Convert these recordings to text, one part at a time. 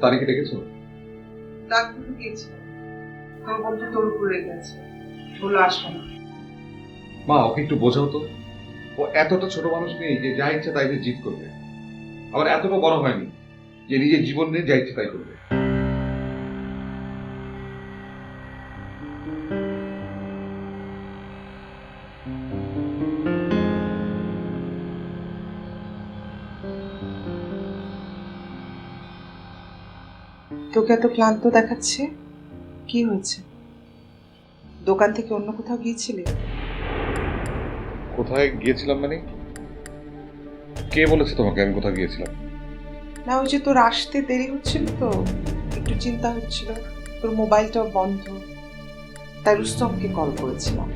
তারিখে ডেকেছো? ডাক্তার গিয়েছে, তোর বন্ধু তোর উপরে গেছে, বলে আসবে না। মা, ওকে একটু বোঝাও তো। ও এতটা ছোট মানুষ নেই যে যা ইচ্ছা তাই জিদ করবে। আবার এতটা বড় হয়নি যে নিজের জীবন নিয়ে যা ইচ্ছা তাই করবে। তোকে এত ক্লান্ত দেখাচ্ছে, কি হয়েছে? দোকান থেকে অন্য কোথাও গিয়েছিলি? কোথায় গিয়েছিলাম মানে? কে বলেছে তোমাকে আমি কোথায় গিয়েছিলাম? না, ওই যে তোর আসতে দেরি হচ্ছিল তো, একটু চিন্তা হচ্ছিল, তোর মোবাইলটাও বন্ধ, তাই রুস্তমকে কল করেছিলাম।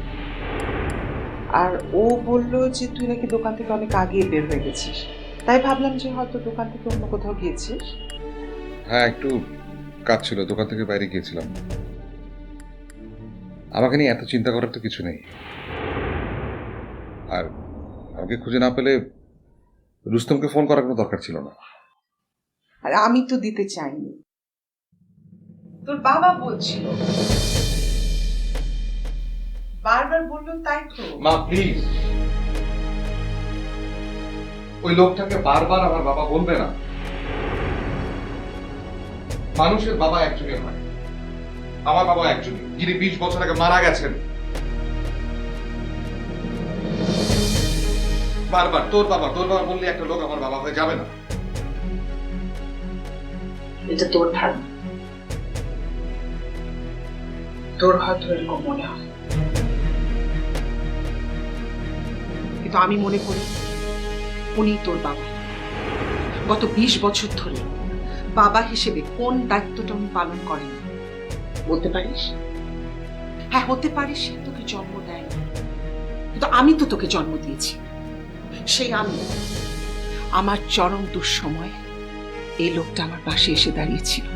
আর ও বললো যে তুই নাকি দোকান থেকে অনেক আগে বের হয়ে গেছিস, তাই ভাবলাম যে হয়তো দোকান থেকে অন্য কোথাও গিয়েছিস। হ্যাঁ, একটু কাজ ছিল, দোকান থেকে বাইরে গিয়েছিলাম। আমাকে নিয়ে এত চিন্তা করার তো কিছু নেই। আর আমাকে খুঁজে না পেলে রুস্তমকে ফোন করার কোনো দরকার ছিল না। আর আমি তো দিতে চাইনি, তোর বাবা বলছিল, বারবার বললো, তাই তো। মা প্লিজ, ওই লোকটাকে বারবার আমার বাবা বলবে না। মানুষের বাবা একজনই হয়, আমার বাবা একজনই, যিনি 20 বছর আগে মারা গেছেন। বারবার তোর বাবা বললে একটা লোক আমার বাবা হয়ে যাবে না। এটা তোর ধারণা, তোর হয়তো এরকম মনে হয়, কিন্তু আমি মনে করি উনি তোর বাবা। গত 20 বছর ধরে বাবা হিসেবে কোন দায়িত্বটা উনি পালন করেন বলতে পারিস? হ্যাঁ, হতে পারিস সে তোকে জন্ম দেয়নি, কিন্তু আমি তো তোকে জন্ম দিয়েছি। সেই আমি, আমার চরম দুঃসময় এই লোকটা আমার পাশে এসে দাঁড়িয়েছিল।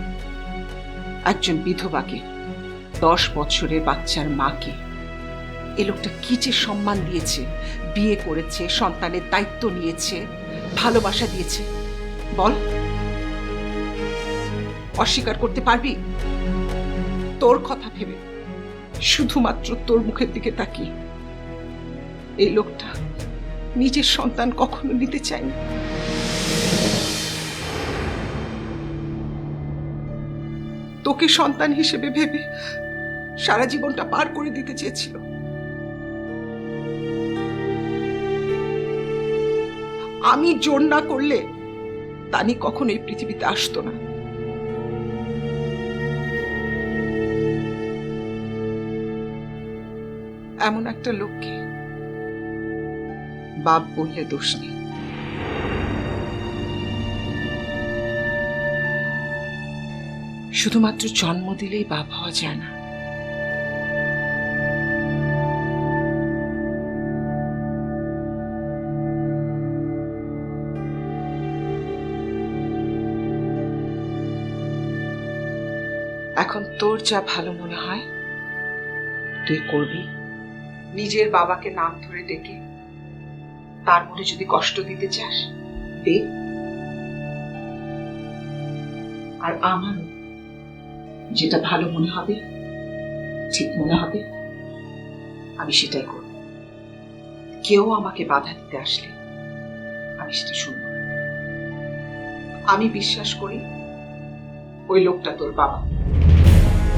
একজন বিধবাকে, 10 বছরের বাচ্চার মাকে এই লোকটা কি যে সম্মান দিয়েছে, বিয়ে করেছে, সন্তানের দায়িত্ব নিয়েছে, ভালোবাসা দিয়েছে, বল অস্বীকার করতে পারবি? তোর কথা ভেবে, শুধুমাত্র তোর মুখের দিকে তাকিয়ে এই লোকটা নিজের সন্তান কখনো নিতে চায়নি। তোকে সন্তান হিসেবে ভেবে সারা জীবনটা পার করে দিতে চেয়েছিল। আমি জোর না করলে তানি কখনো এই পৃথিবীতে আসতো না। এমন একটা লোককে বাপ বললে দোষ নেই। শুধুমাত্র জন্ম দিলেই বাপ হওয়া যায় না। এখন তোর যা ভালো মনে হয় তুই করবি। নিজের বাবাকে নাম ধরে ডেকে তার মনে যদি কষ্ট দিতে চাস দে, আর আমারও যেটা ভালো মনে হবে, ঠিক মনে হবে, আমি সেটাই করব। কেউ আমাকে বাধা দিতে আসলে আমি সেটা শুনব না। আমি বিশ্বাস করি ওই লোকটা তোর বাবা।